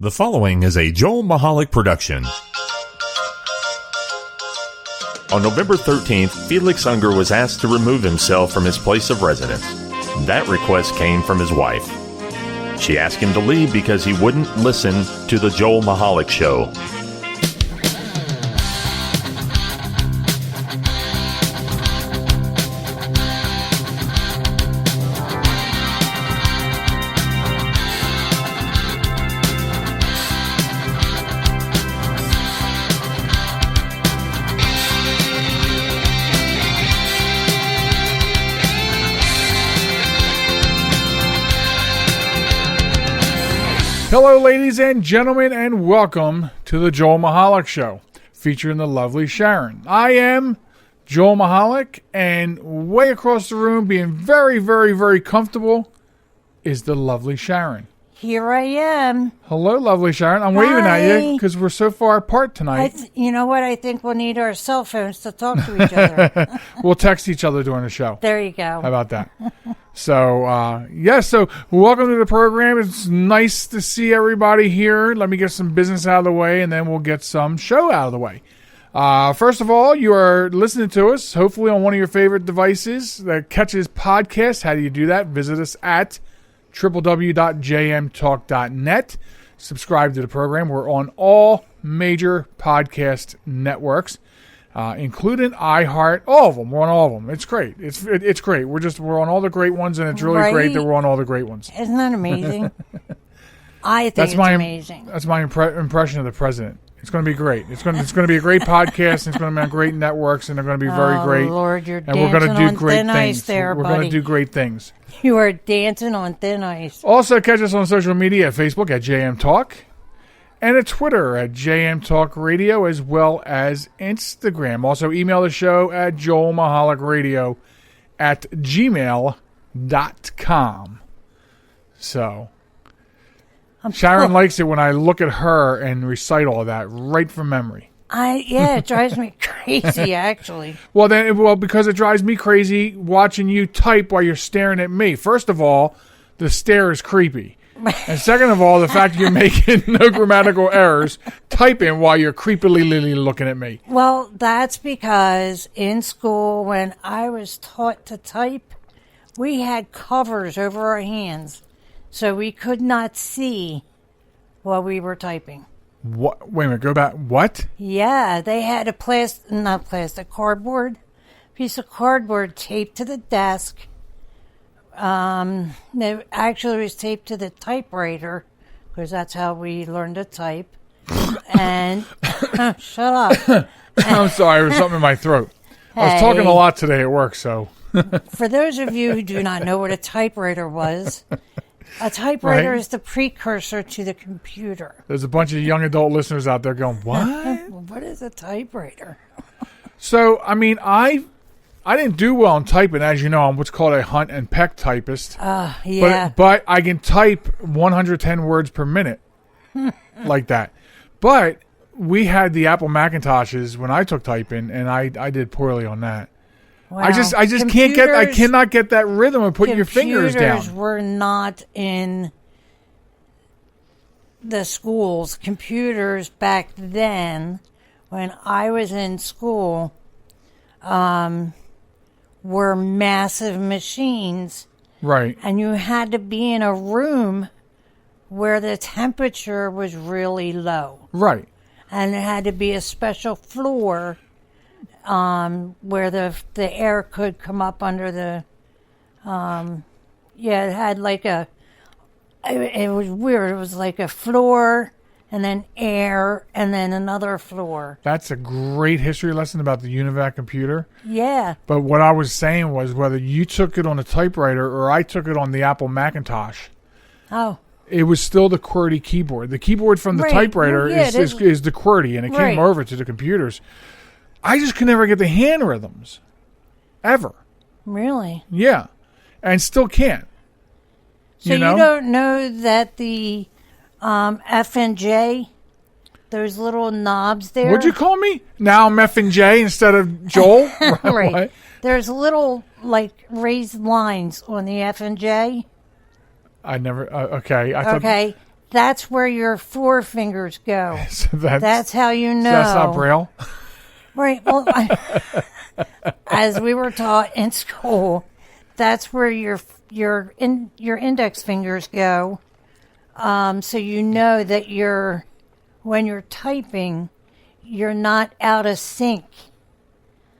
The following is a Joel Michalec production. On November 13th, Felix Unger was asked to remove himself from his place of residence. That request came from his wife. She asked him to leave because he wouldn't listen to the Joel Michalec Show. Hello, ladies and gentlemen, and welcome to the Joel Michalec Show, featuring the lovely Sharen. I am Joel Michalec, and way across the room, being very, very, very comfortable, is the lovely Sharen. Here I am. Hello, lovely Sharen. I'm waving at you because we're so far apart tonight. You know what? I think we'll need our cell phones to talk to each other. We'll text each other during the show. There you go. How about that? So, so welcome to the program. It's nice to see everybody here. Let me get some business out of the way, and then we'll get some show out of the way. First of all, you are listening to us, hopefully on one of your favorite devices that catches podcasts. How do you do that? Visit us at www.jmtalk.net. Subscribe to the program. We're on all major podcast networks, including iHeart. All of them. We're on all of them. It's great. It's great. We're on all the great ones, and it's really great that we're on all the great ones. Isn't that amazing? I think it's amazing. That's my impression of the president. It's going to be great. It's going to be a great podcast. And it's going to be on great networks, and they're going to be very great. Lord, you're and we're going to do on great thin things. Ice there, we're buddy. going to do great things. You are dancing on thin ice. Also, catch us on social media at Facebook at JM Talk, and at Twitter at JM Talk Radio, as well as Instagram. Also, email the show at joelmichalecradio@gmail.com. So, Sharen likes it when I look at her and recite all that right from memory. It drives me crazy, actually. Well, because it drives me crazy watching you type while you're staring at me. First of all, the stare is creepy. And second of all, the fact you're making no grammatical errors typing while you're creepily looking at me. Well, that's because in school, when I was taught to type, we had covers over our hands, so we could not see while we were typing. What? Wait a minute, go back. What? Yeah, they had a cardboard, piece of cardboard taped to the desk. It actually was taped to the typewriter, because that's how we learned to type. And, shut up. I'm sorry, there was something in my throat. I was talking a lot today at work, so. For those of you who do not know what a typewriter was, a typewriter is the precursor to the computer. There's a bunch of young adult listeners out there going, what? What is a typewriter? So, I mean, I didn't do well in typing. As you know, I'm what's called a hunt and peck typist. Yeah. But I can type 110 words per minute like that. But we had the Apple Macintoshes when I took typing, and I did poorly on that. Wow. I just cannot get that rhythm of putting your fingers down. Computers were not in the schools. Computers back then, when I was in school, were massive machines. Right. And you had to be in a room where the temperature was really low. Right. And it had to be a special floor where the air could come up under the, it had like it was weird. It was like a floor and then air and then another floor. That's a great history lesson about the UNIVAC computer. Yeah. But what I was saying was whether you took it on a typewriter or I took it on the Apple Macintosh. Oh. It was still the QWERTY keyboard. The keyboard from the typewriter is the QWERTY, and it came over to the computers. I just could never get the hand rhythms. Ever. Really? Yeah. And still can't. So you don't know that the F and J, those little knobs there? What'd you call me? Now I'm F and J instead of Joel? Right. What? There's little, like, raised lines on the F and J. I never... okay. I thought, okay. that's where your forefingers go. So that's how you know. So that's not Braille? Right. Well, as we were taught in school, that's where your index fingers go. So you know that when you're typing, you're not out of sync.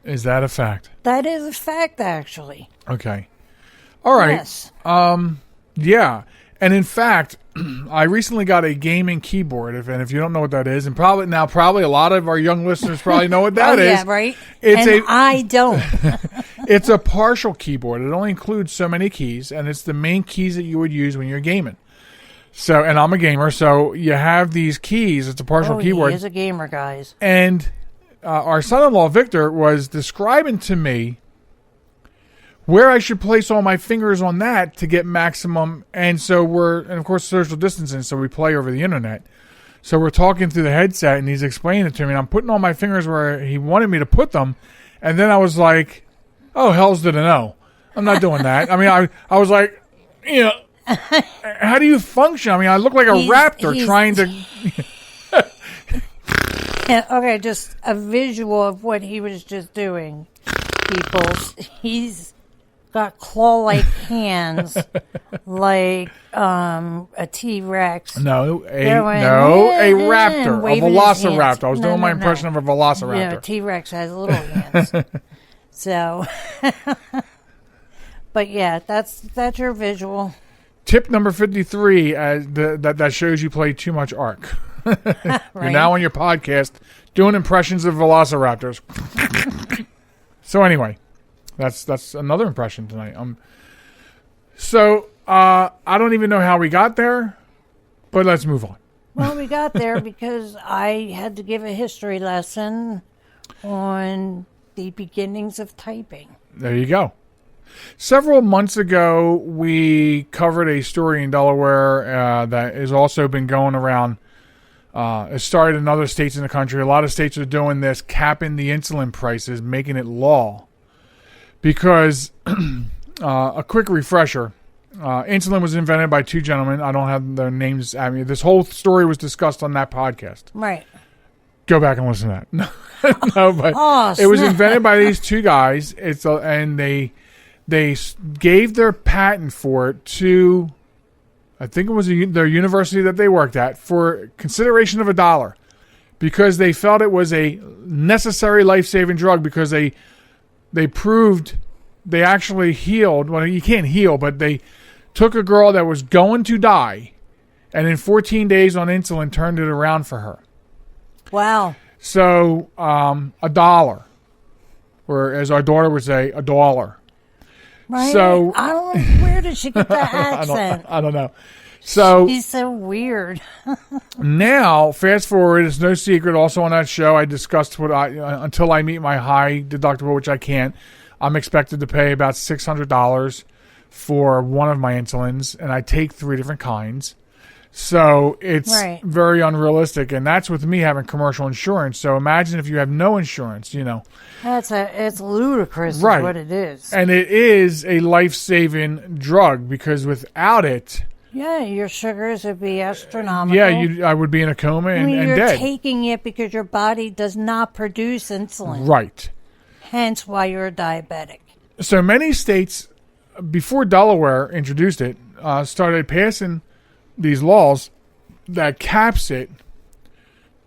Is that a fact? That is a fact, actually. Okay. All right. Yes. Yeah. And in fact, I recently got a gaming keyboard. If you don't know what that is, and probably a lot of our young listeners probably know what that is. Yeah, right. It's I don't. It's a partial keyboard. It only includes so many keys, and it's the main keys that you would use when you're gaming. So, and I'm a gamer, so you have these keys. It's a partial keyboard. He is a gamer, guys. And our son-in-law Victor was describing to me where I should place all my fingers on that to get maximum. And of course, social distancing, so we play over the internet. So we're talking through the headset, and he's explaining it to me, and I'm putting all my fingers where he wanted me to put them. And then I was like, oh, hell's to the no. I'm not doing that. I mean, I was like, how do you function? I mean, I look like a raptor trying to... Okay, just a visual of what he was just doing, people. He's got claw-like hands, like a T-Rex. A raptor, a velociraptor. I was doing my impression of a velociraptor. No, T-Rex has little hands. So, but yeah, that's your visual. Tip number 53, that shows you play too much Ark. Right. You're now on your podcast doing impressions of velociraptors. So anyway, that's another impression tonight. So I don't even know how we got there, but let's move on. Well, we got there because I had to give a history lesson on the beginnings of typing. There you go. Several months ago, we covered a story in Delaware that has also been going around. It started in other states in the country. A lot of states are doing this, capping the insulin prices, making it law. Because, a quick refresher, insulin was invented by two gentlemen. I don't have their names at me. This whole story was discussed on that podcast. Right. Go back and listen to that. No, but it was invented by these two guys. And they gave their patent for it to, I think it was their university that they worked at, for consideration of $1, because they felt it was a necessary life-saving drug, because they proved they actually healed. Well, you can't heal, but they took a girl that was going to die, and in 14 days on insulin turned it around for her. Wow. So $1, or as our daughter would say, $1. Right. So I don't know, where did she get that accent? I don't know. So she's so weird. Now, fast forward, it's no secret. Also on that show, I discussed until I meet my high deductible, which I can't. I'm expected to pay about $600 for one of my insulins, and I take 3 different kinds. So it's very unrealistic, and that's with me having commercial insurance. So imagine if you have no insurance, It's ludicrous, right? Is what it is, and it is a life-saving drug, because without it, your sugars would be astronomical. Yeah, I would be in a coma and you're dead. Taking it because your body does not produce insulin, right? Hence why you're a diabetic. So many states, before Delaware introduced it, started passing these laws that caps it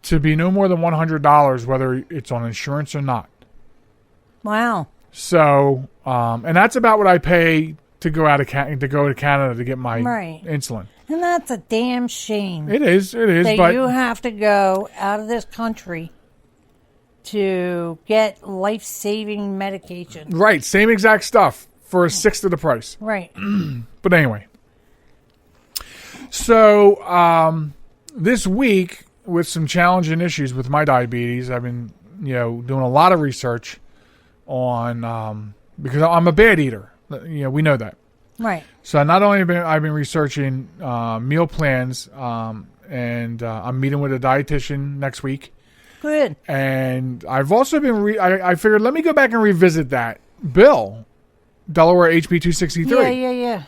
to be no more than $100, whether it's on insurance or not. Wow. So, and that's about what I pay to go to Canada to get my insulin. And that's a damn shame. It is. That but you have to go out of this country to get life-saving medication. Right. Same exact stuff for a sixth of the price. Right. But anyway. So, this week, with some challenging issues with my diabetes, I've been, doing a lot of research on, because I'm a bad eater. We know that. Right. So not only have I've been researching meal plans, and I'm meeting with a dietitian next week. Good. And I've also been, I figured, let me go back and revisit that bill, Delaware HB 263. Yeah.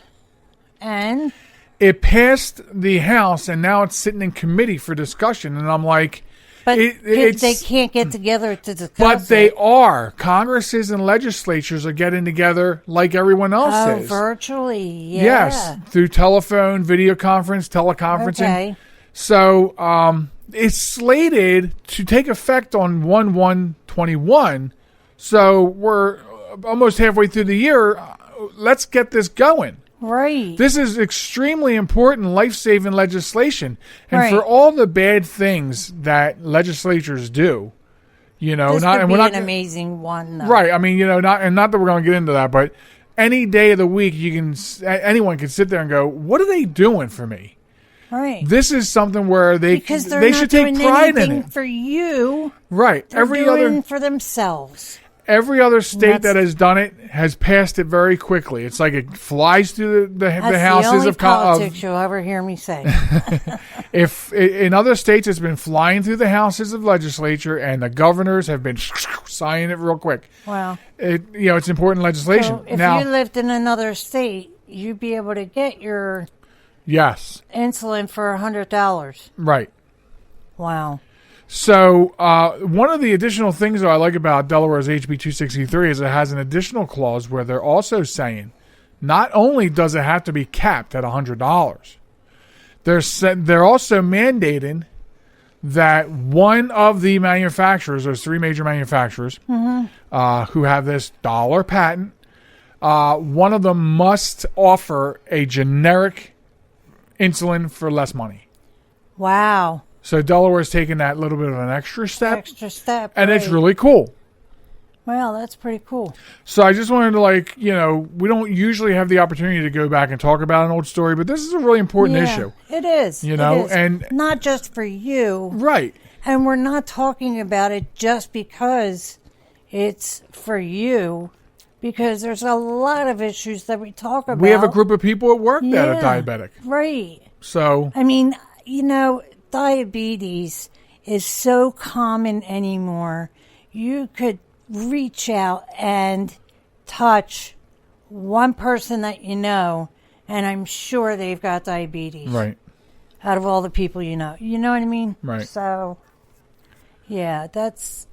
It passed the House, and now it's sitting in committee for discussion. And I'm like, But they can't get together to discuss but they it. are. Congresses and legislatures are getting together like everyone else is. Virtually, yeah. Yes, through telephone, video conference, teleconferencing. Okay. So it's slated to take effect on 1/1/21. So we're almost halfway through the year. Let's get this going. Right. This is extremely important, life-saving legislation. And Right. for all the bad things that legislatures do, this we're could be not an amazing one, though. right. I mean, not that we're going to get into that, but any day of the week, anyone can sit there and go, "What are they doing for me?" Right. This is something where Because they're they not should take doing pride in anything it. for you. Right. They're doing for themselves. Every other state That's- that has done it has passed it very quickly. It's like it flies through the That's houses the only of politics you'll ever hear me say. if in other states it's been flying through the houses of legislature and the governors have been signing it real quick. Wow. It's important legislation. So if Now, you lived in another state, you'd be able to get your yes, insulin for $100. right. Wow. So one of the additional things that I like about Delaware's HB 263 is it has an additional clause where they're also saying not only does it have to be capped at $100, they're also mandating that one of the manufacturers, there's three major manufacturers who have this dollar patent, one of them must offer a generic insulin for less money. Wow. So Delaware's taking that little bit of an extra step. And it's right. really cool. Well, that's pretty cool. So I just wanted to we don't usually have the opportunity to go back and talk about an old story, but this is a really important issue. It is. You know, it is. and not just for you. Right. And we're not talking about it just because it's for you, because there's a lot of issues that we talk about. We have a group of people at work that are Yeah, diabetic. Right. So I mean, diabetes is so common anymore. You could reach out and touch one person that you know, and I'm sure they've got diabetes. right. Out of all the people you know. You know what I mean? Right. So, yeah, that's...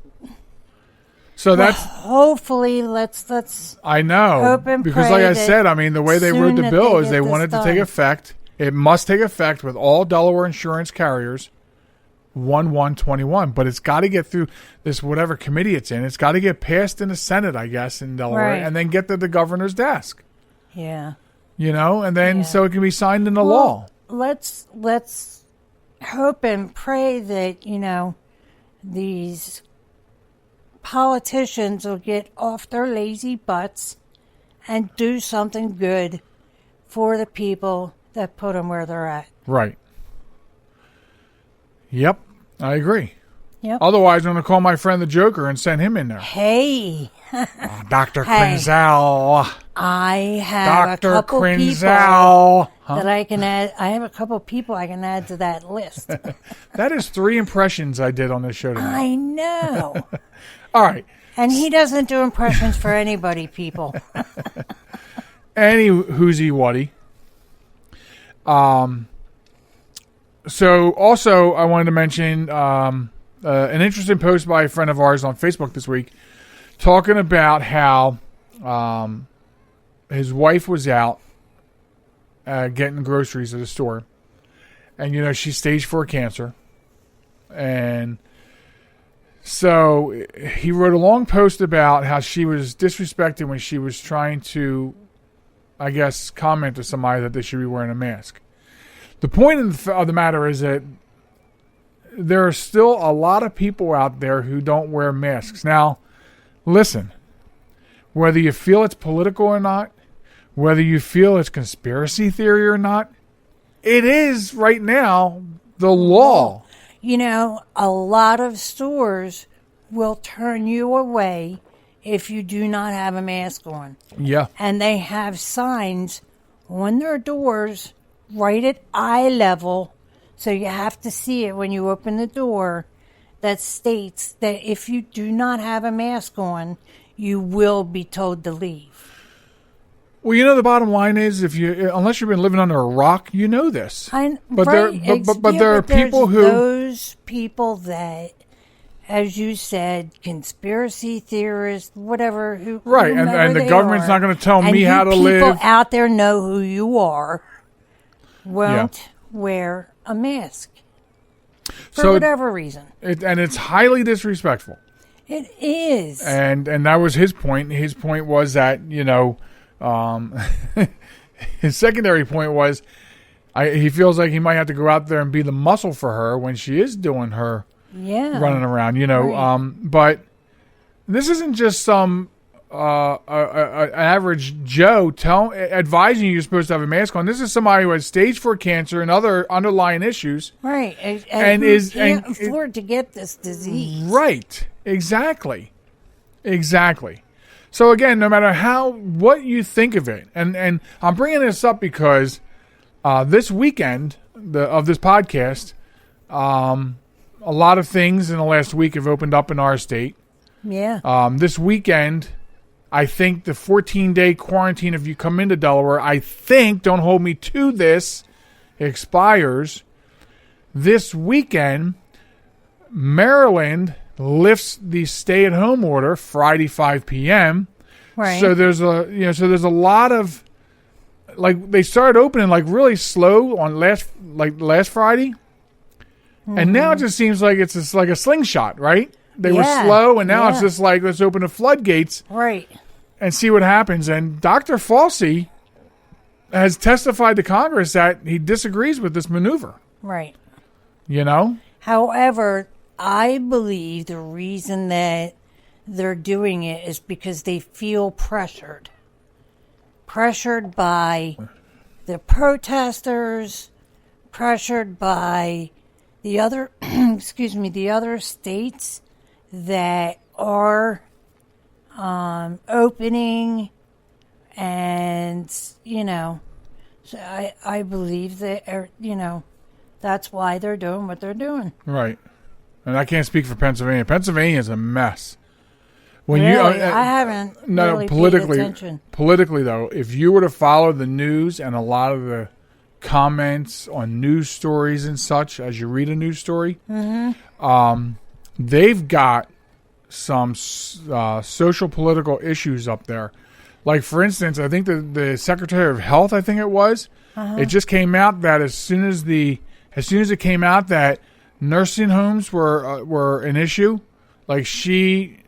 So that's hopefully, let's I know. hope and because pray like I that said, I mean the way they soon wrote the that bill they is get they this wanted to take done. effect. It must take effect with all Delaware insurance carriers 1/1/21, but it's got to get through this whatever committee it's in. It's got to get passed in the Senate, I guess, in Delaware, Right. and then get to the governor's desk. Yeah. And then Yeah. so it can be signed into law. Let's hope and pray that, these politicians will get off their lazy butts and do something good for the people that put them where they're at. Right. Yep, I agree. Yep. Otherwise, I'm going to call my friend the Joker and send him in there. Hey, Dr. Hey. Quinzel. I have Dr. a couple people Quinzel. that I can add. I have a couple people I can add to that list. That is 3 impressions I did on this show tonight. I know. All right. And he doesn't do impressions for anybody, people. Any whoozy whatty. So also I wanted to mention an interesting post by a friend of ours on Facebook this week talking about how his wife was out getting groceries at a store, and she's stage 4 cancer, and so he wrote a long post about how she was disrespected when she was trying to, I guess, comment to somebody that they should be wearing a mask. The point of the matter is that there are still a lot of people out there who don't wear masks. Now, listen, whether you feel it's political or not, whether you feel it's conspiracy theory or not, it is right now the law. A lot of stores will turn you away if you do not have a mask on. Yeah. And they have signs on their doors right at eye level, so you have to see it when you open the door, that states that if you do not have a mask on, you will be told to leave. Well, the bottom line is, unless you've been living under a rock, you know this. But there are people who those people that, as you said, conspiracy theorists, whatever. Right, and the government's not going to tell me how to live. People out there know who you are. Won't wear a mask for whatever reason. And it's highly disrespectful. It is. And that was his point. His point was that, his secondary point was he feels like he might have to go out there and be the muscle for her when she is doing her running around, Right. But this isn't just some average Joe advising you're supposed to have a mask on. This is somebody who has stage 4 cancer and other underlying issues, right? And can't afford to get this disease, right? Exactly. So again, no matter what you think of it, and I'm bringing this up because this weekend of this podcast, a lot of things in the last week have opened up in our state. Yeah. This weekend, I think the 14-day quarantine, if you come into Delaware, don't hold me to this, expires. This weekend, Maryland lifts the stay-at-home order Friday 5 p.m. Right. So there's a lot of, like, they started opening like really slow on last Friday, and now it just seems like it's just like a slingshot, right? They were slow, and now it's just like, let's open the floodgates, right, and see what happens. And Dr. Fauci has testified to Congress that he disagrees with this maneuver. Right. However, I believe the reason that they're doing it is because they feel pressured by the protesters, pressured by the other, the other states that are opening, and so I believe that that's why they're doing what they're doing. Right. And I can't speak for Pennsylvania. Pennsylvania is a mess. When really? I haven't really paid attention. Politically, though, if you were to follow the news and a lot of the comments on news stories and such, as you read a news story, they've got some social political issues up there. Like, for instance, I think the Secretary of Health, it just came out that as soon as it came out that nursing homes were an issue, like she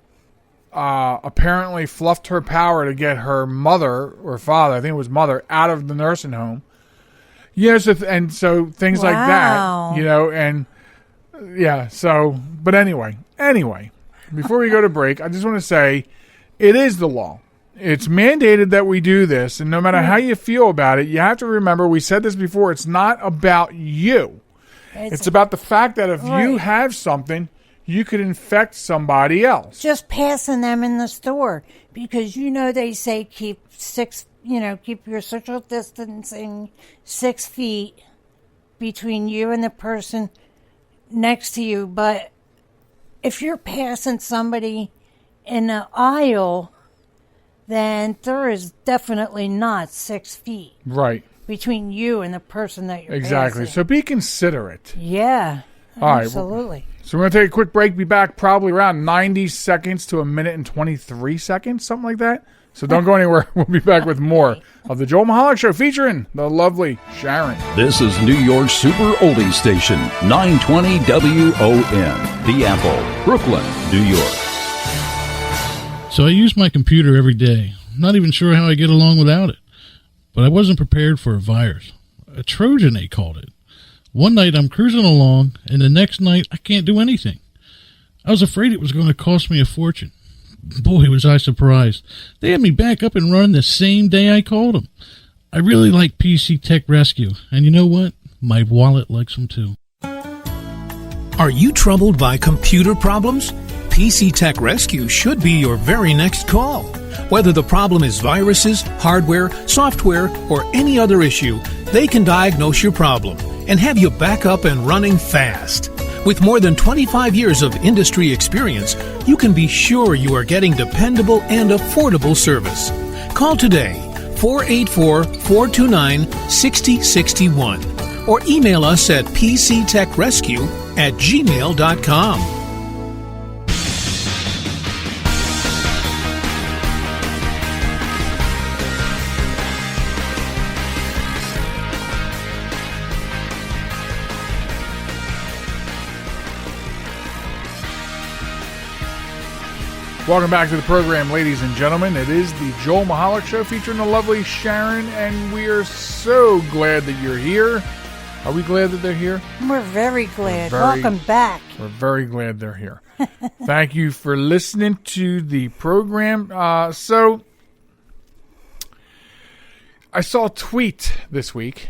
apparently fluffed her power to get her mother or father, I think it was mother, out of the nursing home. Yes, and so things like that, and so, but anyway, before we go to break, I just want to say it is the law. It's mandated that we do this, and no matter how you feel about it, you have to remember, we said this before, it's not about you. It's about the fact that if you have something, you could infect somebody else. Just passing them in the store, because they say keep your social distancing 6 feet between you and the person next to you. But if you're passing somebody in the aisle, then there is definitely not 6 feet. Right. Between you and the person that you're Exactly. passing. So be considerate. Yeah. All absolutely. Right. So we're going to take a quick break. Be back probably around 90 seconds to a minute and 23 seconds, something like that. So don't go anywhere. We'll be back with more of the Joel Michalec Show featuring the lovely Sharen. This is New York's Super Oldie Station, 920 WON, The Apple, Brooklyn, New York. So I use my computer every day. I'm not even sure how I get along without it. But I wasn't prepared for a virus. A Trojan, they called it. One night I'm cruising along, and the next night I can't do anything. I was afraid it was going to cost me a fortune. Boy, was I surprised. They had me back up and running the same day I called them. I really like PC Tech Rescue, and you know what? My wallet likes them too. Are you troubled by computer problems? PC Tech Rescue should be your very next call. Whether the problem is viruses, hardware, software, or any other issue, they can diagnose your problem and have you back up and running fast. With more than 25 years of industry experience, you can be sure you are getting dependable and affordable service. Call today, 484-429-6061 or email us at pctechrescue@gmail.com. Welcome back to the program, ladies and gentlemen. It is the Joel Michalec Show featuring the lovely Sharen, and we are so glad that you're here. Are we glad that they're here? We're very glad. Welcome back. We're very glad they're here. Thank you for listening to the program. So, I saw a tweet this week.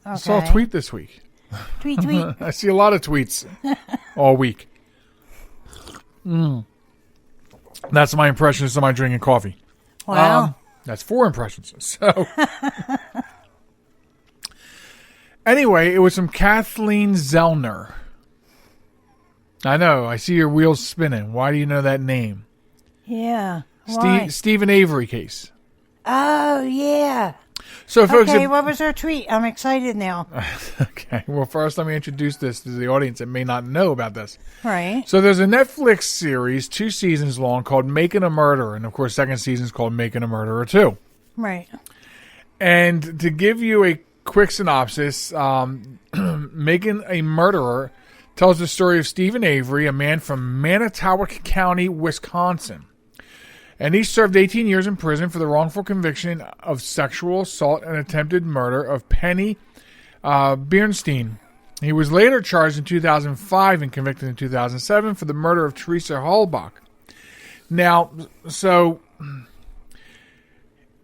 Okay. I saw a tweet this week. Tweet, tweet. I see a lot of tweets all week. That's my impression of somebody drinking coffee. Wow. That's 4 impressions. So, anyway, it was from Kathleen Zellner. I know. I see your wheels spinning. Why do you know that name? Yeah. Why? Stephen Avery case. Oh, yeah. So, folks. Okay, what was her tweet? I'm excited now. Okay. Well, first, let me introduce this to the audience that may not know about this. Right. So, there's a Netflix series, 2 seasons long, called Making a Murderer. And, of course, second season is called Making a Murderer 2. Right. And to give you a quick synopsis, Making a Murderer tells the story of Stephen Avery, a man from Manitowoc County, Wisconsin. And he served 18 years in prison for the wrongful conviction of sexual assault and attempted murder of Penny Bernstein. He was later charged in 2005 and convicted in 2007 for the murder of Teresa Halbach. Now, so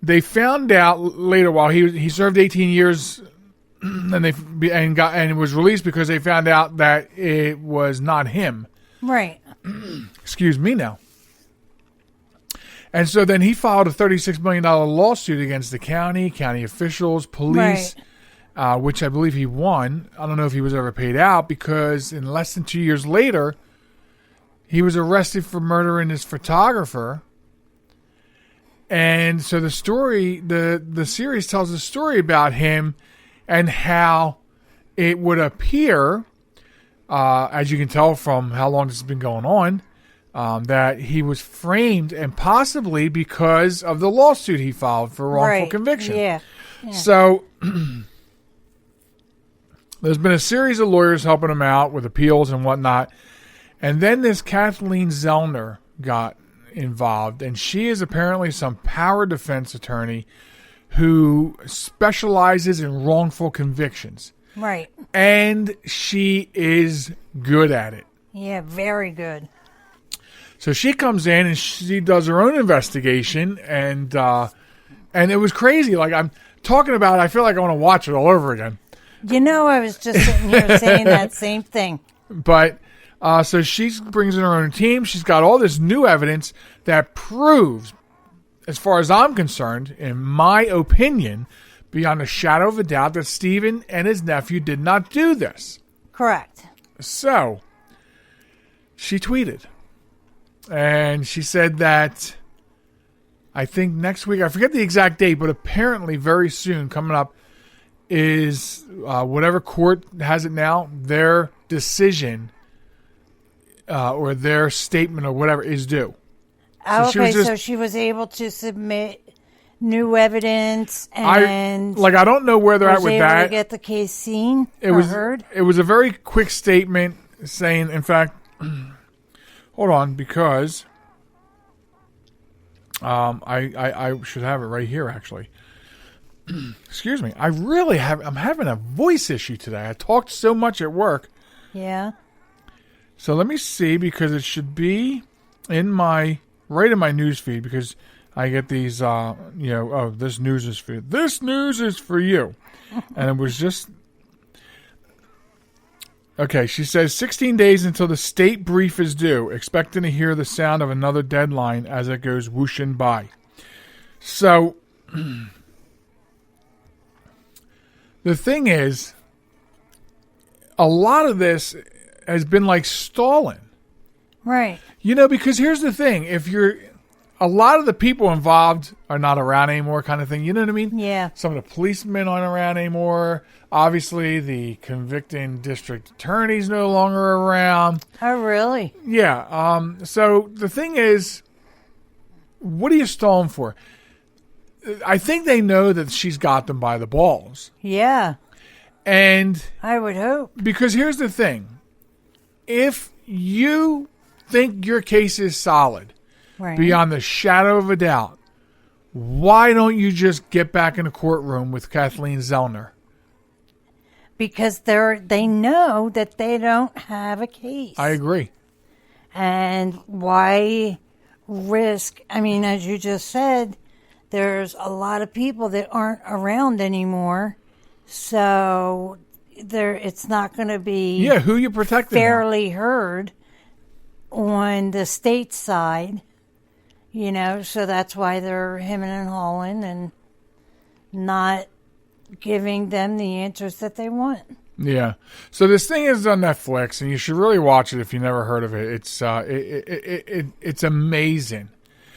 they found out later while he served 18 years and was released because they found out that it was not him. Right. Excuse me now. And so then he filed a $36 million lawsuit against the county officials, police, which I believe he won. I don't know if he was ever paid out because in less than 2 years later, he was arrested for murdering his photographer. And so the story, the series tells a story about him and how it would appear, as you can tell from how long this has been going on, that he was framed and possibly because of the lawsuit he filed for wrongful conviction. Yeah. So there's been a series of lawyers helping him out with appeals and whatnot. And then this Kathleen Zellner got involved, and she is apparently some power defense attorney who specializes in wrongful convictions. Right. And she is good at it. Yeah, very good. So she comes in and she does her own investigation, and it was crazy. Like I'm talking about, I feel like I want to watch it all over again. You know, I was just sitting here saying that same thing. But so she brings in her own team. She's got all this new evidence that proves, as far as I'm concerned, in my opinion, beyond a shadow of a doubt, that Stephen and his nephew did not do this. Correct. So she tweeted. And she said that I think next week, I forget the exact date, but apparently very soon coming up is whatever court has it now, their decision or their statement or whatever is due. So she was able to submit new evidence and I don't know where they're at with that. Was able to get the case seen or heard? It was a very quick statement saying, in fact... Hold on, because I should have it right here, actually. Excuse me. I'm having a voice issue today. I talked so much at work. Yeah. So let me see, because it should be right in my news feed, because I get these, this news is for you. This news is for you. And it was just... Okay, she says 16 days until the state brief is due, expecting to hear the sound of another deadline as it goes whooshing by. So, the thing is, a lot of this has been like stalling. Right. You know, because here's the thing. If you're... a lot of the people involved are not around anymore, kind of thing. You know what I mean? Yeah. Some of the policemen aren't around anymore. Obviously, the convicting district attorney's no longer around. Oh, really? Yeah. So the thing is, what are you stalling for? I think they know that she's got them by the balls. Yeah. And I would hope. because here's the thing. If you think your case is solid, Right. beyond the shadow of a doubt, why don't you just get back in the courtroom with Kathleen Zellner? Because they know that they don't have a case. I agree. And why risk? I mean, as you just said, there's a lot of people that aren't around anymore. So it's not going to be Yeah, who you protecting? now? fairly heard on the state side. You know, so that's why they're hemming and hawing and not giving them the answers that they want. Yeah. So this thing is on Netflix, and you should really watch it if you never heard of it. It's amazing.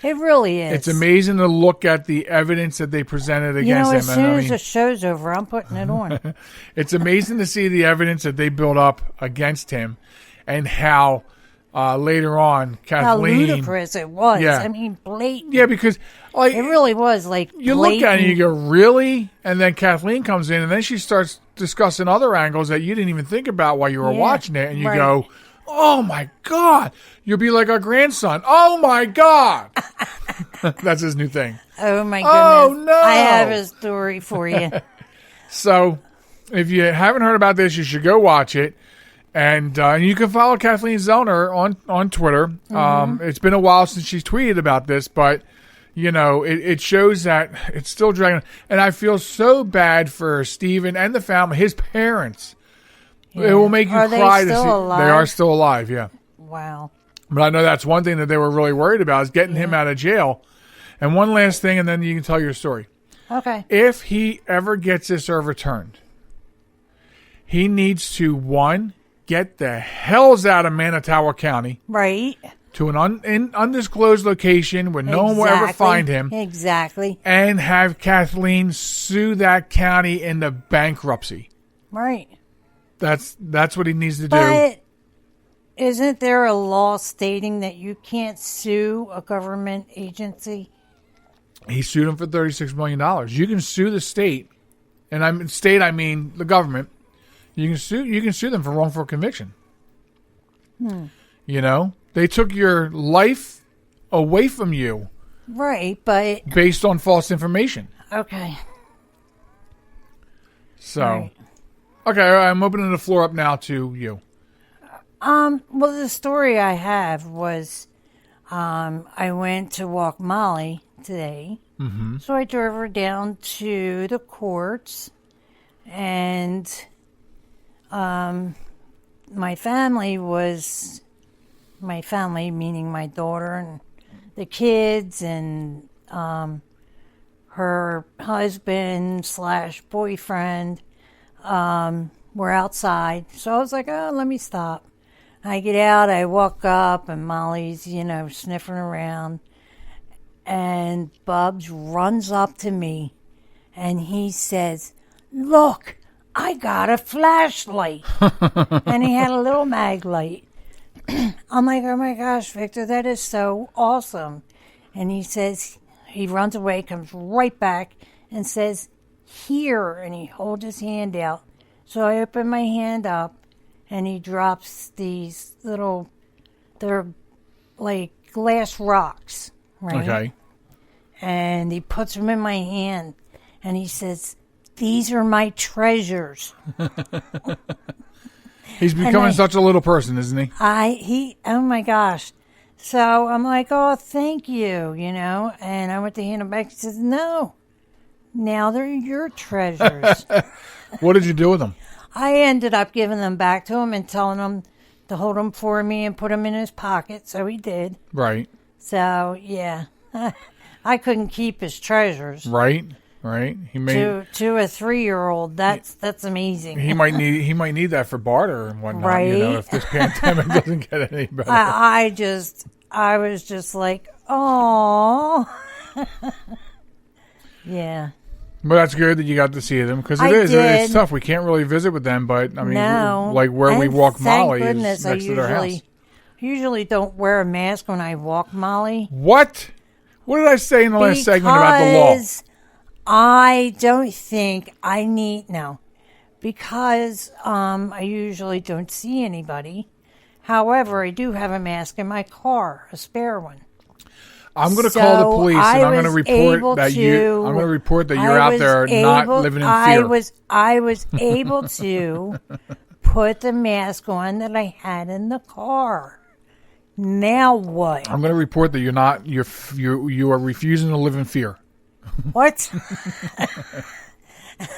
It really is. It's amazing to look at the evidence that they presented You against know, as him. soon And I as mean, the show's over, I'm putting it on. it's amazing to see the evidence that they built up against him, and how later on How Kathleen. ludicrous it was. Yeah. I mean, blatant. Yeah, because like It really was like you look at it and you blatant. go, really? And then Kathleen comes in, and then she starts discussing other angles that you didn't even think about while you were Yeah, watching it, and you right. go, oh my God. You'll be like our grandson. Oh my God. That's his new thing. Oh my goodness. Oh, no. I have a story for you. So if you haven't heard about this, you should go watch it. And you can follow Kathleen Zellner on Twitter. It's been a while since she's tweeted about this, but, you know, it shows that it's still dragging. And I feel so bad for Stephen and the family, his parents. It will make you Are they cry to still see. alive? They are still alive, yeah. Wow. But I know that's one thing that they were really worried about is getting him out of jail. And one last thing, and then you can tell your story. Okay. If he ever gets this overturned, he needs to, one, get the hells out of Manitowoc County Right. to an undisclosed location where no one will ever find him, Exactly. and have Kathleen sue that county into bankruptcy. Right. That's what he needs to do. But isn't there a law stating that you can't sue a government agency? He sued him for $36 million. You can sue the state, and I mean the government. You can sue them for wrongful conviction. You know, they took your life away from you Right, but based on false information. okay. So, Right. okay, I'm opening the floor up now to you. Well, the story I have was I went to walk Molly today. Mm-hmm. So I drove her down to the courts, and my family meaning my daughter and the kids and her husband / boyfriend were outside. So I was like, oh, let me stop. I get out, I walk up, and Molly's, sniffing around. And Bubs runs up to me, and he says, look, I got a flashlight. And he had a little mag light. I'm like, oh my gosh, Victor, that is so awesome. And he says, he runs away, comes right back, and says, here, and he holds his hand out. So I open my hand up, and he drops these they're like glass rocks, right? Okay. And he puts them in my hand, and he says, these are my treasures. He's becoming such a little person, isn't he? Oh my gosh. So I'm like, oh, thank you, and I went to hand him back. He says, no, now they're your treasures. What did you do with them? I ended up giving them back to him and telling him to hold them for me and put them in his pocket. So he did. Right. So, yeah. I couldn't keep his treasures. Right. He may To a 3-year-old, that's amazing. he might need that for barter and whatnot. Right. If this pandemic doesn't get any better. I was just like, Oh. Yeah. But that's good that you got to see them because it's tough. We can't really visit with them, but I mean, like where we walk Molly is next to their house. Usually don't wear a mask when I walk Molly. What? What did I say in the last segment about the law? I don't think I need because I usually don't see anybody. However, I do have a mask in my car, a spare one. I'm going to call the police and I'm going to report that you're out there not living in fear. I was able to put the mask on that I had in the car. Now what? I'm going to report that you are refusing to live in fear. What?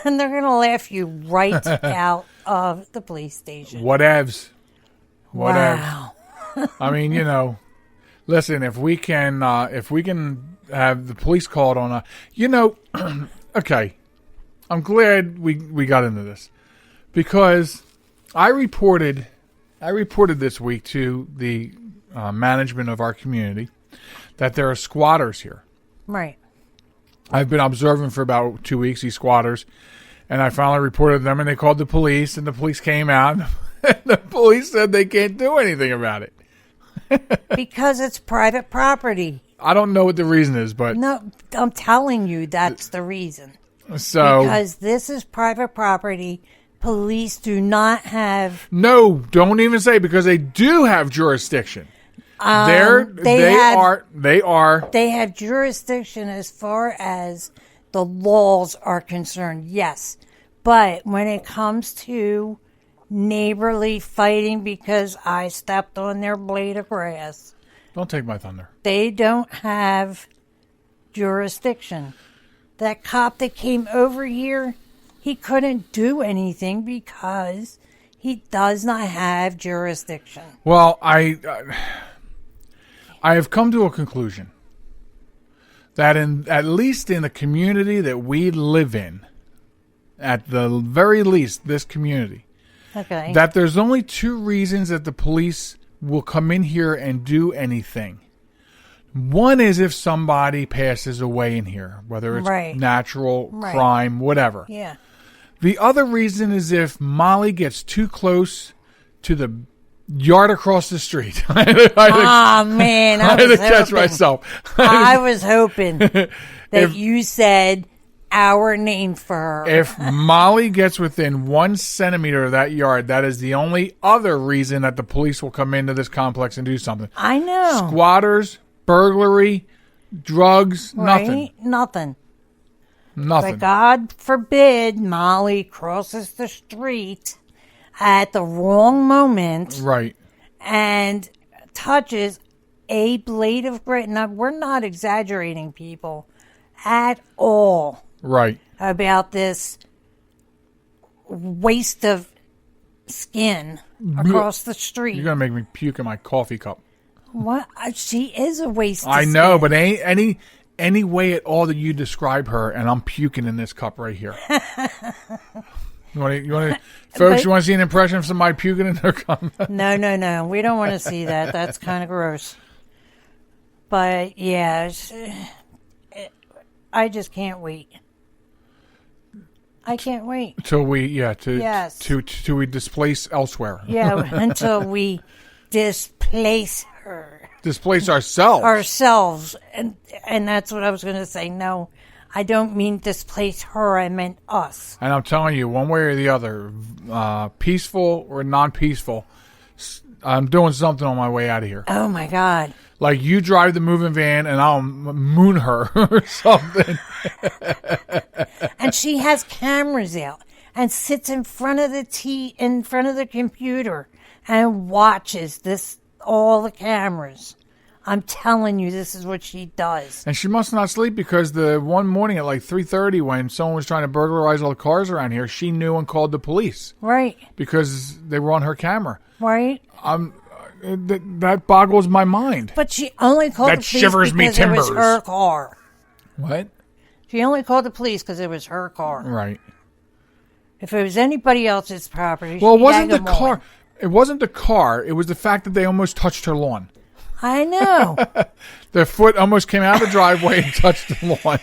And they're going to laugh you right out of the police station. Whatevs. Wow. I mean, listen, if we can have the police called on okay. I'm glad we got into this because I reported this week to the management of our community that there are squatters here. Right. I've been observing for about 2 weeks these squatters, and I finally reported them, and they called the police, and the police came out, and the police said they can't do anything about it. Because it's private property. I don't know what the reason is, but... No, I'm telling you that's the reason. So... Because this is private property. Police do not have... No, don't even say, because they do have jurisdiction. They have jurisdiction as far as the laws are concerned, yes. But when it comes to neighborly fighting because I stepped on their blade of grass. Don't take my thunder. They don't have jurisdiction. That cop that came over here, he couldn't do anything because he does not have jurisdiction. Well, I have come to a conclusion that at least in the community that we live in, at the very least, this community, okay, that there's only two reasons that the police will come in here and do anything. One is if somebody passes away in here, whether it's natural, crime, whatever. Yeah. The other reason is if Molly gets too close to the yard across the street. Man, I had to catch myself. I was hoping that you said our name for her. If Molly gets within 1 centimeter of that yard, that is the only other reason that the police will come into this complex and do something. I know. Squatters, burglary, drugs, nothing. Nothing. But God forbid Molly crosses the street at the wrong moment. Right. And touches a blade of grass. Now, we're not exaggerating, people, at all. Right. About this waste of skin across the street. You're going to make me puke in my coffee cup. What? She is a waste of I skin. know, but any way at all that you describe her, and I'm puking in this cup right here. You want to, folks? You want to see an impression of somebody puking in their cup? No. We don't want to see that. That's kind of gross. But yeah, I just can't wait. I can't wait till we till we displace elsewhere. Yeah, until we displace her. Displace ourselves. And that's what I was going to say. No, I don't mean displace her. I meant us. And I'm telling you, one way or the other, peaceful or non-peaceful, I'm doing something on my way out of here. Oh, my God. Like you drive the moving van and I'll moon her or something. And she has cameras out and sits in front of the computer and watches all the cameras. I'm telling you, this is what she does. And she must not sleep because the one morning at like 3:30 when someone was trying to burglarize all the cars around here, she knew and called the police. Right. Because they were on her camera. Right. That boggles my mind. But she only called the police shivers me because timbers. It was her car. What? She only called the police because it was her car. Right. If it was anybody else's property, well, it wasn't the car. It wasn't the car. It was the fact that they almost touched her lawn. I know. Their foot almost came out of the driveway and touched the lawn.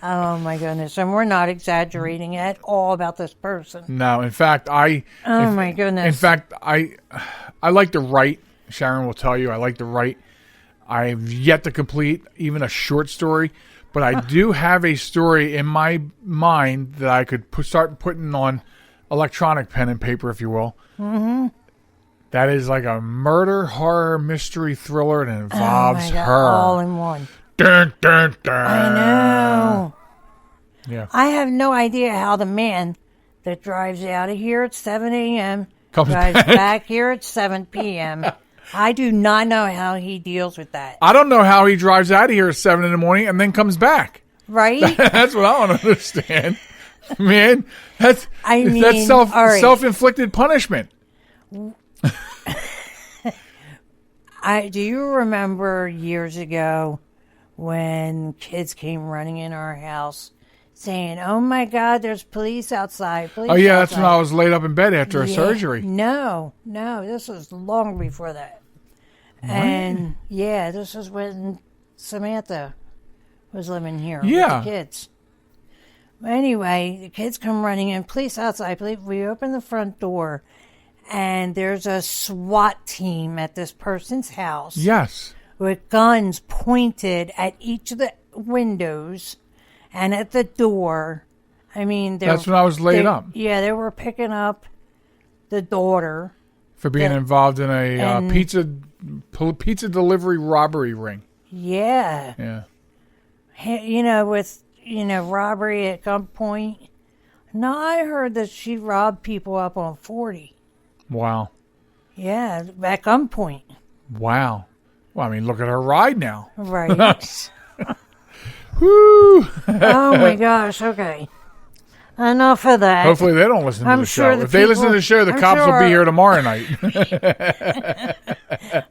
Oh, my goodness. And we're not exaggerating at all about this person. No, in fact, my goodness. In fact, I like to write. Sharen will tell you I like to write. I've yet to complete even a short story, but I do have a story in my mind that I could start putting on electronic pen and paper, if you will. Mm-hmm. That is like a murder, horror, mystery thriller that involves her. All in one. Dun, dun, dun. I know. Yeah. I have no idea how the man that drives out of here at 7 a.m. drives back here at 7 p.m. I do not know how he deals with that. I don't know how he drives out of here at 7 in the morning and then comes back. Right? That's what I don't understand. Man, that's self-inflicted punishment. Do you remember years ago when kids came running in our house saying, "Oh my God, there's police outside"? That's when I was laid up in bed after a surgery. No, this was long before that. What? And this is when Samantha was living here with the kids. Anyway, the kids come running in, police outside. We open the front door, and there's a SWAT team at this person's house. Yes. With guns pointed at each of the windows and at the door. I mean, that's when I was laid up. Yeah, they were picking up the daughter. For being involved in a pizza delivery robbery ring. Yeah. Yeah. With robbery at gunpoint. No, I heard that she robbed people up on 40. Wow. Yeah, at gunpoint. Wow. Well, I mean, look at her ride now. Right. Woo! Oh, my gosh. Okay. Enough of that. Hopefully they don't listen to the show. If they listen to the show, the cops will be here tomorrow night.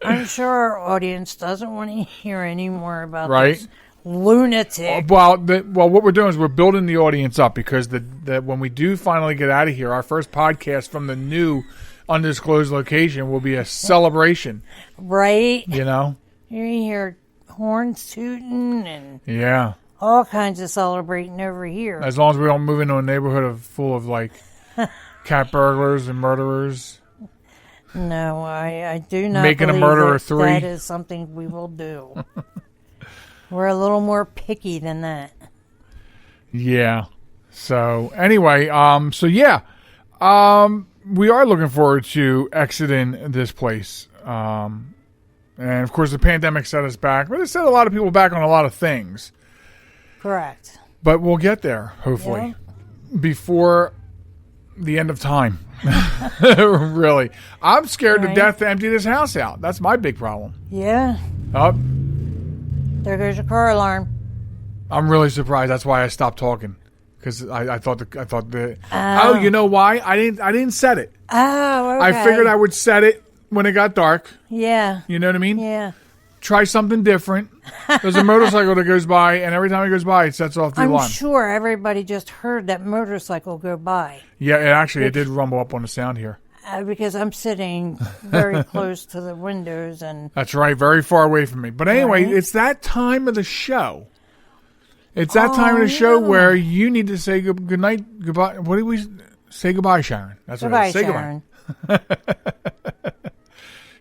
I'm sure our audience doesn't want to hear any more about this lunatic. Well, what we're doing is we're building the audience up because when we do finally get out of here, our first podcast from the new undisclosed location will be a celebration. Right. You hear horns tooting and all kinds of celebrating over here. As long as we don't move into a neighborhood full of cat burglars and murderers. No, I do not making believe a murderer 3. That is something we will do. We're a little more picky than that. Yeah. So anyway, we are looking forward to exiting this place. And of course the pandemic set us back, but it set a lot of people back on a lot of things. Correct. But we'll get there, hopefully, before the end of time. Really. I'm scared to death to empty this house out. That's my big problem. Yeah. Oh. There goes your car alarm. I'm really surprised. That's why I stopped talking. Because I thought you know why? I didn't set it. Oh, okay. I figured I would set it when it got dark. Yeah. You know what I mean? Yeah. Try something different. There's a motorcycle that goes by, and every time it goes by, it sets off the alarm. I'm sure everybody just heard that motorcycle go by. Yeah, it did rumble up on the sound here. Because I'm sitting very close to the windows. And that's right, very far away from me. But anyway, It's that time of the show. It's that time of the show where you need to say good night, goodbye. What do we say? Goodbye, Sharen. That's what I say. Sharen. Goodbye.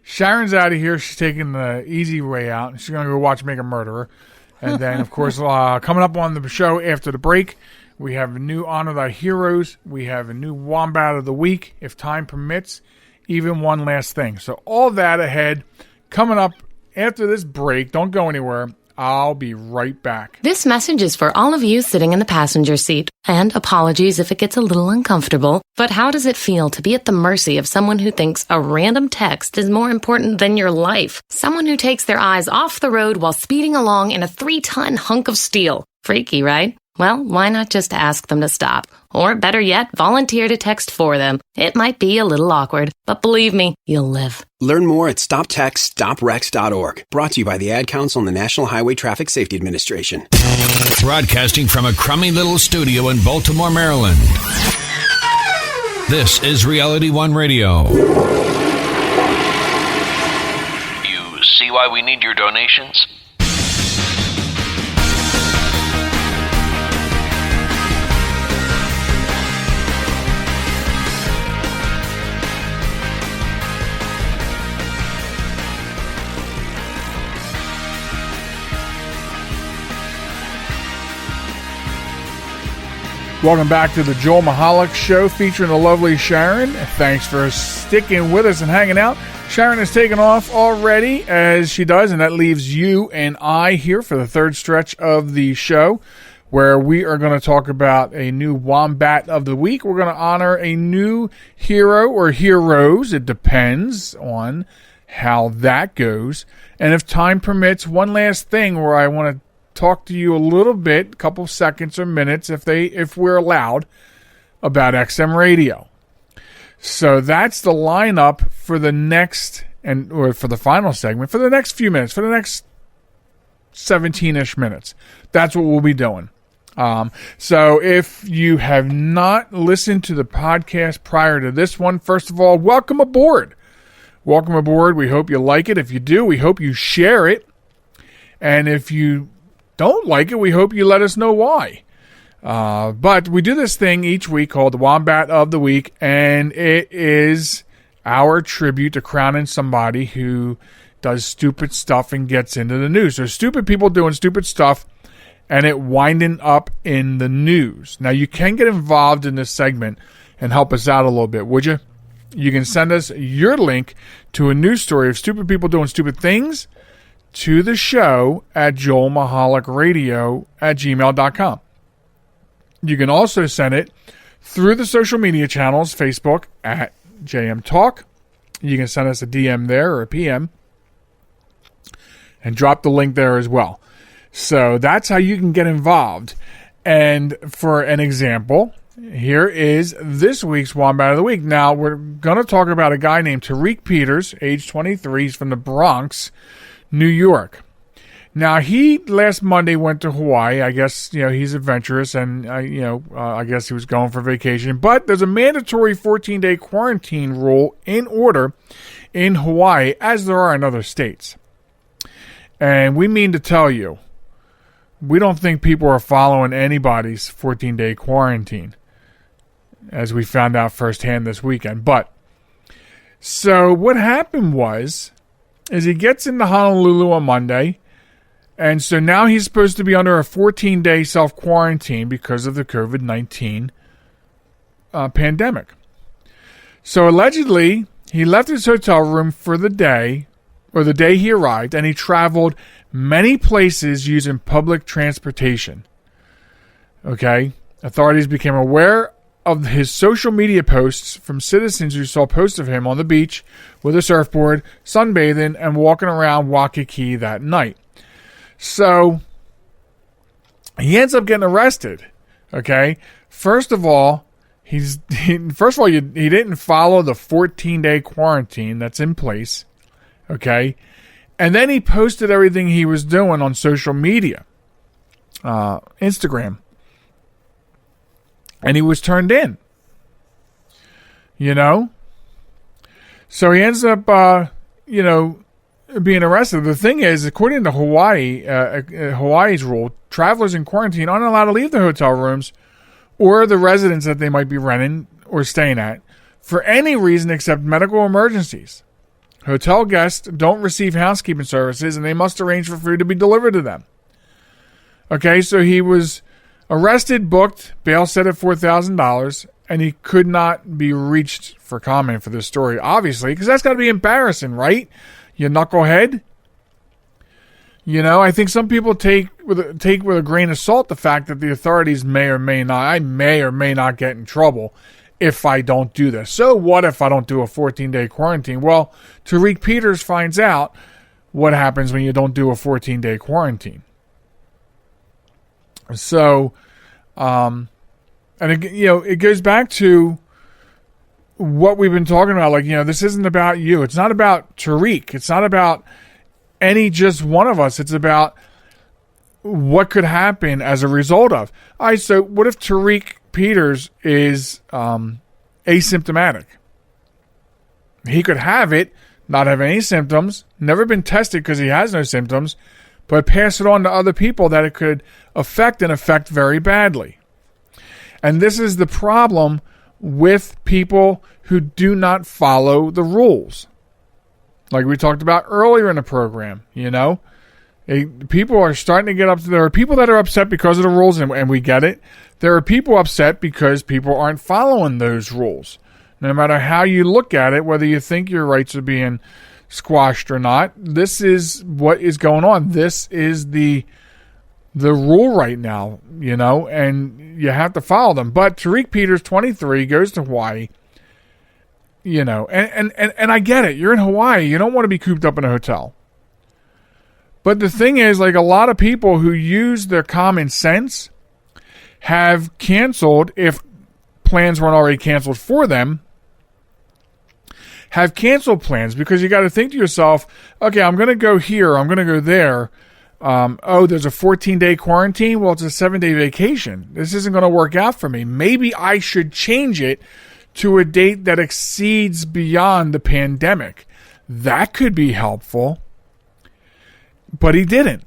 Sharon's out of here. She's taking the easy way out. She's going to go watch Make a Murderer. And then, of course, coming up on the show after the break, we have a new Honor Thy Heroes. We have a new Wombat of the Week, if time permits. Even one last thing. So all that ahead. Coming up after this break. Don't go anywhere. I'll be right back. This message is for all of you sitting in the passenger seat. And apologies if it gets a little uncomfortable. But how does it feel to be at the mercy of someone who thinks a random text is more important than your life? Someone who takes their eyes off the road while speeding along in a 3-ton hunk of steel. Freaky, right? Well, why not just ask them to stop? Or better yet, volunteer to text for them. It might be a little awkward, but believe me, you'll live. Learn more at StopTextStopWrecks.org. Brought to you by the Ad Council and the National Highway Traffic Safety Administration. Broadcasting from a crummy little studio in Baltimore, Maryland. This is Reality One Radio. see why we need your donations? Welcome back to the Joel Michalec Show featuring the lovely Sharen. Thanks for sticking with us and hanging out. Sharen has taken off already, as she does, and that leaves you and I here for the third stretch of the show, where we are going to talk about a new Wombat of the Week. We're going to honor a new hero or heroes. It depends on how that goes. And if time permits, one last thing where I want to talk to you a little bit, a couple seconds or minutes, if we're allowed, about XM radio. So that's the lineup for the next, or for the final segment, for the next few minutes, for the next 17-ish minutes. That's what we'll be doing. So if you have not listened to the podcast prior to this one, first of all, welcome aboard. Welcome aboard. We hope you like it. If you do, we hope you share it. And if you don't like it, we hope you let us know why. But we do this thing each week called the Wombat of the Week, and it is our tribute to crowning somebody who does stupid stuff and gets into the news. So stupid people doing stupid stuff and it winding up in the news. Now, you can get involved in this segment and help us out a little bit, would you? You can send us your link to a news story of stupid people doing stupid things to the show at joelmichalecradio@gmail.com. You can also send it through the social media channels, Facebook at JM Talk. You can send us a DM there or a PM and drop the link there as well. So that's how you can get involved. And for an example, here is this week's Wombat of the Week. Now, we're going to talk about a guy named Tariq Peters, age 23. He's from the Bronx, New York. Now, he last Monday went to Hawaii. I guess, he's adventurous and, I guess he was going for vacation. But there's a mandatory 14-day quarantine rule in order in Hawaii, as there are in other states. And we mean to tell you, we don't think people are following anybody's 14-day quarantine, as we found out firsthand this weekend. But, so what happened is he gets into Honolulu on Monday, and so now he's supposed to be under a 14-day self-quarantine because of the COVID-19 pandemic. So allegedly, he left his hotel room for the day, or the day he arrived, and he traveled many places using public transportation. Okay? Authorities became aware of his social media posts from citizens who saw posts of him on the beach with a surfboard, sunbathing, and walking around Waikiki that night. So, he ends up getting arrested. Okay? First of all, he didn't follow the 14-day quarantine that's in place. Okay? And then he posted everything he was doing on social media. Instagram. And he was turned in. So he ends up, being arrested. The thing is, according to Hawaii's rule, travelers in quarantine aren't allowed to leave their hotel rooms or the residence that they might be renting or staying at for any reason except medical emergencies. Hotel guests don't receive housekeeping services, and they must arrange for food to be delivered to them. Okay, so he was arrested, booked, bail set at $4,000, and he could not be reached for comment for this story, obviously, because that's got to be embarrassing, right? You knucklehead. I think some people take with a grain of salt the fact that the authorities may or may not get in trouble if I don't do this. So what if I don't do a 14-day quarantine? Well, Tariq Peters finds out what happens when you don't do a 14-day quarantine. So, it goes back to what we've been talking about. This isn't about you. It's not about Tariq. It's not about any just one of us. It's about what could happen as a result of. All right, so what if Tariq Peters is asymptomatic? He could have it, not have any symptoms, never been tested because he has no symptoms, but pass it on to other people that it could affect and affect very badly. And this is the problem with people who do not follow the rules. Like we talked about earlier in the program, people are starting to get up. There are people that are upset because of the rules, and we get it. There are people upset because people aren't following those rules. No matter how you look at it, whether you think your rights are being squashed or not, this is what is going on. This is the rule right now, and you have to follow them. But Tariq Peters, 23, goes to Hawaii, and I get it. You're in Hawaii. You don't want to be cooped up in a hotel. But the thing is, like, a lot of people who use their common sense have canceled, if plans weren't already canceled for them, have canceled plans, because you got to think to yourself, okay, I'm going to go here, I'm going to go there. There's a 14-day quarantine. Well, it's a 7-day vacation. This isn't going to work out for me. Maybe I should change it to a date that exceeds beyond the pandemic. That could be helpful. But he didn't.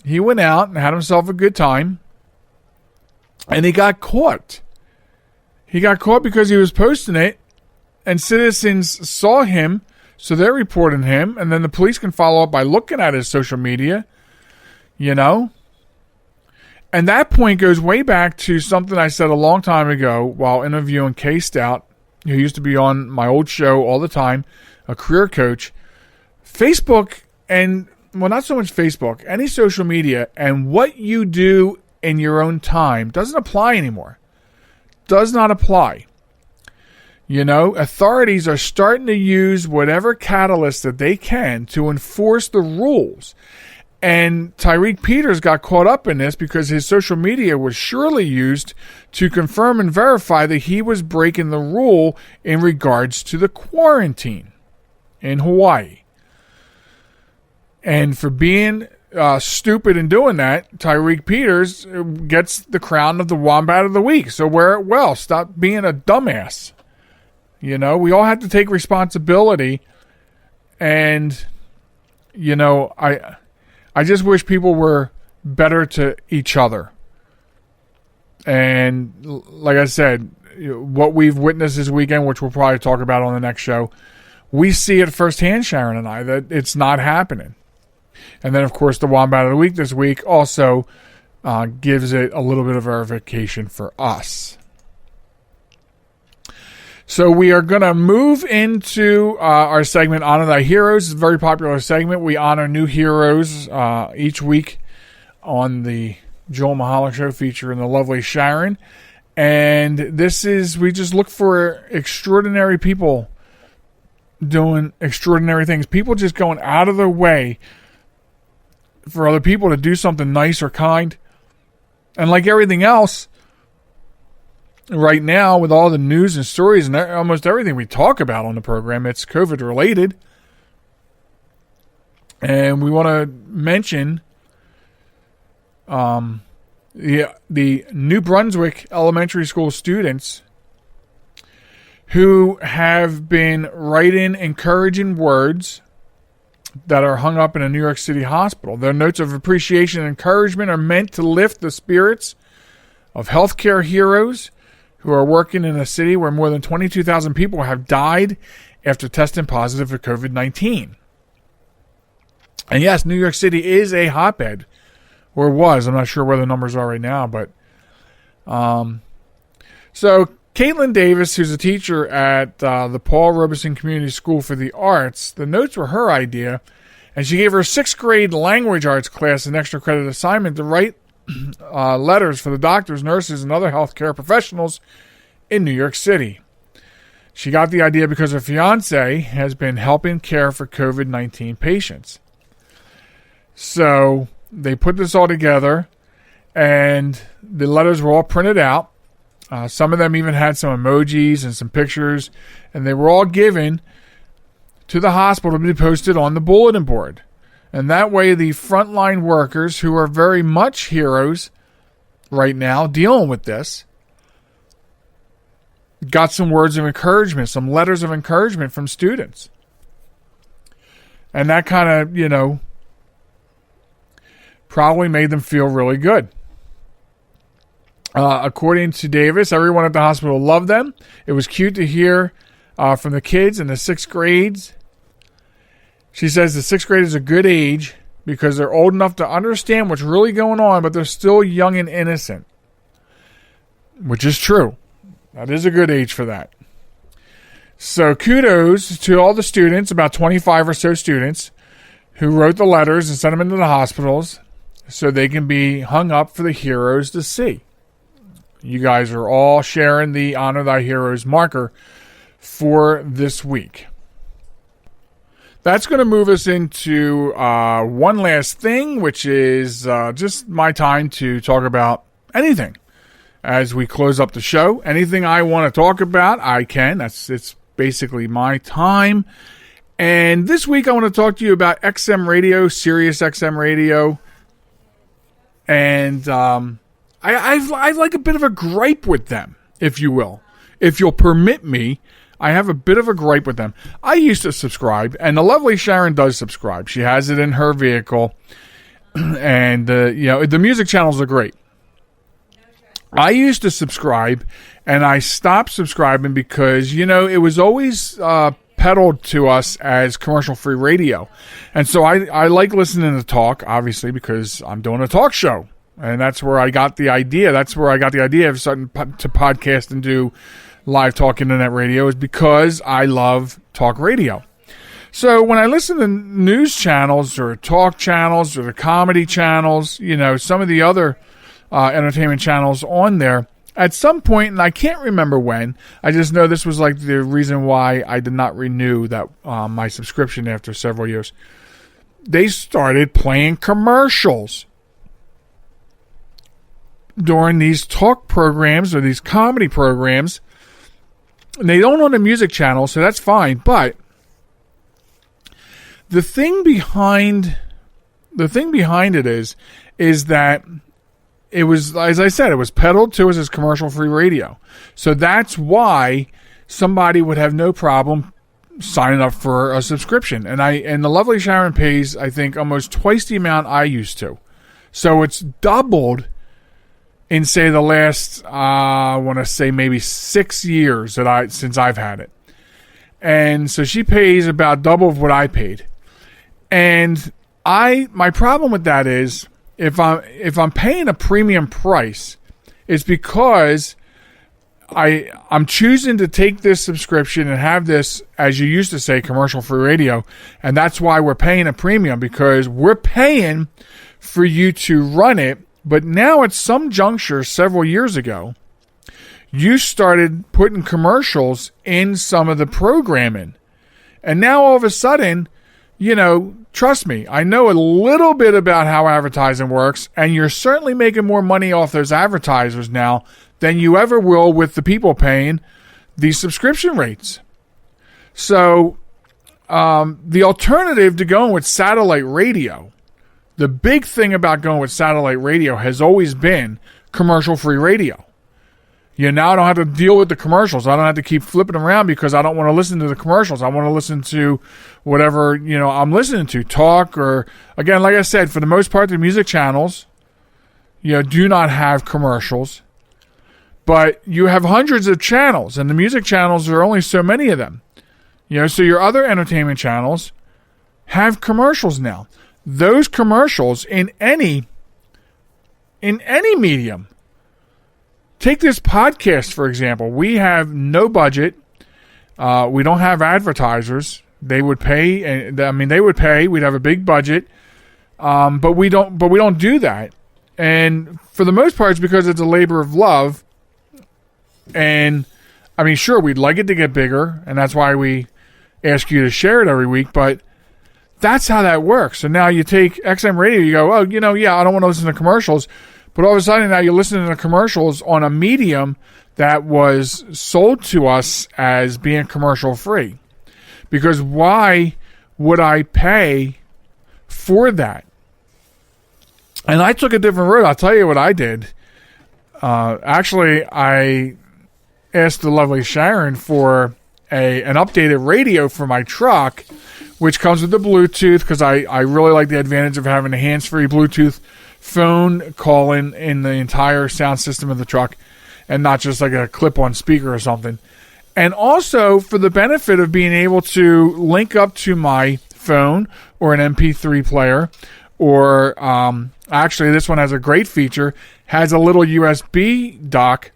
He went out and had himself a good time, and he got caught. He got caught because he was posting it, and citizens saw him, so they're reporting him, and then the police can follow up by looking at his social media, And that point goes way back to something I said a long time ago while interviewing Kay Stout, who used to be on my old show all the time, a career coach. Facebook not so much Facebook, any social media, and what you do in your own time doesn't apply anymore. Does not apply. Authorities are starting to use whatever catalyst that they can to enforce the rules. And Tariq Peters got caught up in this because his social media was surely used to confirm and verify that he was breaking the rule in regards to the quarantine in Hawaii. And for being stupid in doing that, Tariq Peters gets the crown of the Wombat of the Week. So wear it well. Stop being a dumbass. We all have to take responsibility. And, I just wish people were better to each other. And like I said, what we've witnessed this weekend, which we'll probably talk about on the next show, we see it firsthand, Sharen and I, that it's not happening. And then, of course, the Wombat of the Week this week also gives it a little bit of verification for us. So we are going to move into our segment, Honor Thy Heroes. It's a very popular segment. We honor new heroes each week on the Joel Michalec Show, featuring the lovely Sharen. And we just look for extraordinary people doing extraordinary things. People just going out of their way for other people to do something nice or kind. And like everything else, right now, with all the news and stories and almost everything we talk about on the program, it's COVID related. And we want to mention the New Brunswick elementary school students who have been writing encouraging words that are hung up in a New York City hospital. Their notes of appreciation and encouragement are meant to lift the spirits of healthcare heroes who are working in a city where more than 22,000 people have died after testing positive for COVID-19. And yes, New York City is a hotbed, or was. I'm not sure where the numbers are right now, but so Caitlin Davis, who's a teacher at the Paul Robeson Community School for the Arts, the notes were her idea, and she gave her 6th grade language arts class an extra credit assignment to write letters for the doctors, nurses, and other healthcare professionals in New York City. She got the idea because her fiance has been helping care for COVID-19 patients. So they put this all together, and the letters were all printed out. Some of them even had some emojis and some pictures, and they were all given to the hospital to be posted on the bulletin board. And that way the frontline workers, who are very much heroes right now dealing with this, got some words of encouragement, some letters of encouragement from students. And that kind of, probably made them feel really good. According to Davis, everyone at the hospital loved them. It was cute to hear from the kids in the 6th grades. She says the 6th grade is a good age because they're old enough to understand what's really going on, but they're still young and innocent, which is true. That is a good age for that. So kudos to all the students, about 25 or so students, who wrote the letters and sent them into the hospitals so they can be hung up for the heroes to see. You guys are all sharing the Honor Thy Heroes marker for this week. That's going to move us into one last thing, which is just my time to talk about anything. As we close up the show, anything I want to talk about, I can. It's basically my time. And this week I want to talk to you about XM Radio, Sirius XM Radio. And I like a bit of a gripe with them, if you will. If you'll permit me, I have a bit of a gripe with them. I used to subscribe, and the lovely Sharen does subscribe. She has it in her vehicle. And, the music channels are great. I used to subscribe, and I stopped subscribing because, it was always peddled to us as commercial-free radio. And so I like listening to talk, obviously, because I'm doing a talk show. And that's where I got the idea. That's where I got the idea of starting to podcast and do live talk internet radio, is because I love talk radio. So when I listen to news channels or talk channels or the comedy channels, some of the other entertainment channels on there, at some point, and I can't remember when, I just know this was like the reason why I did not renew that my subscription after several years. They started playing commercials during these talk programs or these comedy programs. And they don't on the music channel, so that's fine. But the thing behind it is that it was, as I said, it was peddled to us as commercial-free radio. So that's why somebody would have no problem signing up for a subscription. And the lovely Sharen pays, I think, almost twice the amount I used to. So it's doubled in, say, the last, I want to say maybe 6 years since I've had it. And so she pays about double of what I paid. And my problem with that is, if I'm paying a premium price, it's because I'm choosing to take this subscription and have this, as you used to say, commercial-free radio. And that's why we're paying a premium, because we're paying for you to run it. But now at some juncture several years ago, you started putting commercials in some of the programming. And now all of a sudden, trust me, I know a little bit about how advertising works, and you're certainly making more money off those advertisers now than you ever will with the people paying these subscription rates. So the alternative to going with satellite radio, the big thing about going with satellite radio has always been commercial-free radio. Now I don't have to deal with the commercials. I don't have to keep flipping around because I don't want to listen to the commercials. I want to listen to whatever, I'm listening to, talk, or, again, like I said, for the most part, the music channels, do not have commercials. But you have hundreds of channels, and the music channels, there are only so many of them. So your other entertainment channels have commercials now. Those commercials in any medium. Take this podcast, for example. We have no budget. We don't have advertisers. They would pay. They would pay. We'd have a big budget. But we don't do that. And for the most part, it's because it's a labor of love. And sure, we'd like it to get bigger, and that's why we ask you to share it every week. But that's how that works. So now you take XM Radio, you go, I don't want to listen to commercials. But all of a sudden now you're listening to commercials on a medium that was sold to us as being commercial free. Because why would I pay for that? And I took a different route. I'll tell you what I did. Actually, I asked the lovely Sharen for an updated radio for my truck, which comes with the Bluetooth, because I really like the advantage of having a hands-free Bluetooth phone call-in in the entire sound system of the truck, and not just like a clip-on speaker or something. And also for the benefit of being able to link up to my phone or an MP3 player, or actually this one has a great feature, has a little USB dock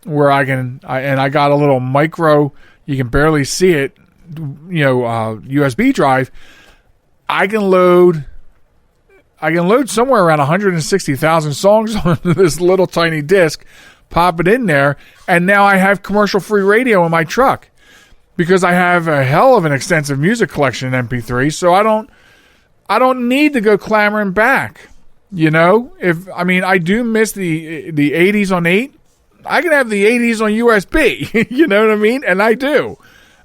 where I got a little micro, you can barely see it, USB drive. I can load somewhere around 160,000 songs on this little tiny disc, pop it in there, and now I have commercial-free radio in my truck because I have a hell of an extensive music collection in MP3, so I don't need to go clamoring back. I do miss the 80s on 8. I can have the 80s on USB. You know what I mean? And I do.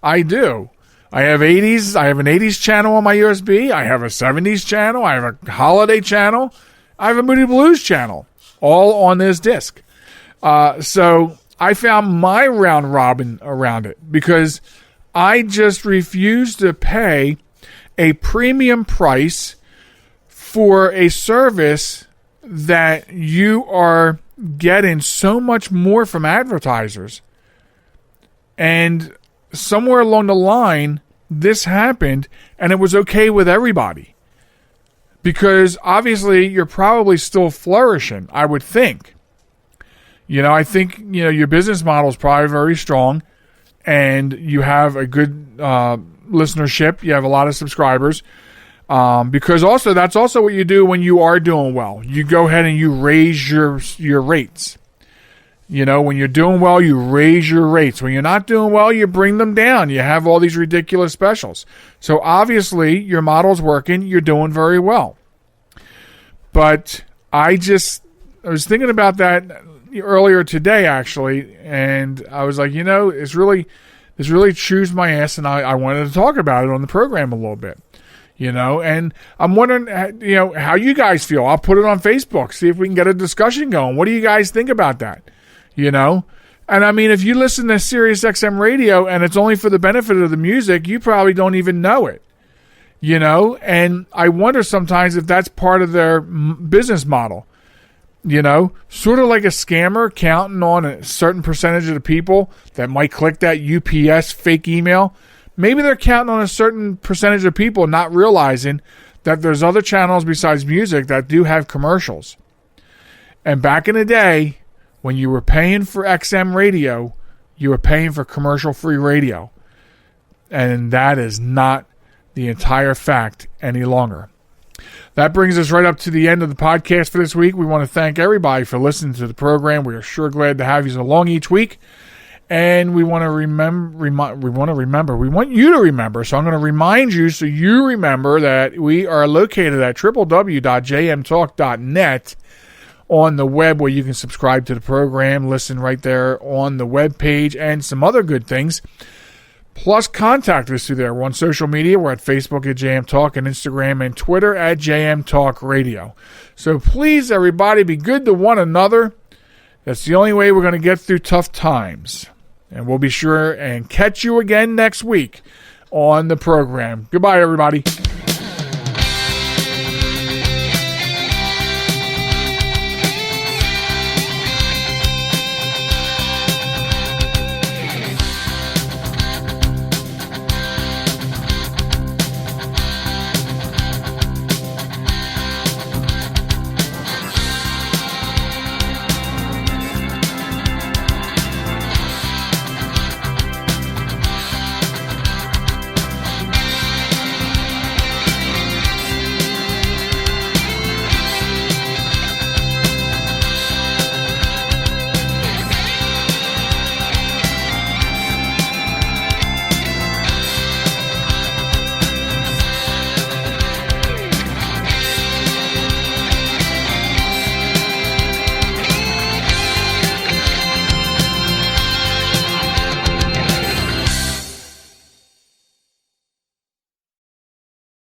I have 80s. I have an 80s channel on my USB. I have a 70s channel. I have a holiday channel. I have a Moody Blues channel, all on this disc. So I found my round robin around it because I just refuse to pay a premium price for a service that you are getting so much more from advertisers. And somewhere along the line, this happened, and it was okay with everybody. Because obviously you're probably still flourishing, I would think. I think, your business model is probably very strong, and you have a good listenership. You have a lot of subscribers. Because also, that's also what you do when you are doing well. You go ahead and you raise your rates. When you're doing well, you raise your rates. When you're not doing well, you bring them down. You have all these ridiculous specials. So obviously, your model's working. You're doing very well. But I was thinking about that earlier today, actually, and I was like, this really chews my ass, and I wanted to talk about it on the program a little bit. And I'm wondering, how you guys feel. I'll put it on Facebook, see if we can get a discussion going. What do you guys think about that? And I mean, if you listen to Sirius XM radio and it's only for the benefit of the music, you probably don't even know it. And I wonder sometimes if that's part of their business model. Sort of like a scammer counting on a certain percentage of the people that might click that UPS fake email. Maybe they're counting on a certain percentage of people not realizing that there's other channels besides music that do have commercials. And back in the day, when you were paying for XM radio, you were paying for commercial-free radio. And that is not the entire fact any longer. That brings us right up to the end of the podcast for this week. We want to thank everybody for listening to the program. We are sure glad to have you along each week. And we want to we want you to remember, so I'm going to remind you so you remember that we are located at www.jmtalk.net on the web, where you can subscribe to the program, listen right there on the web page, and some other good things. Plus, contact us through there. We're on social media. We're at Facebook at JM Talk and Instagram and Twitter at JM Talk Radio. So please, everybody, be good to one another. That's the only way we're going to get through tough times. And we'll be sure and catch you again next week on the program. Goodbye, everybody.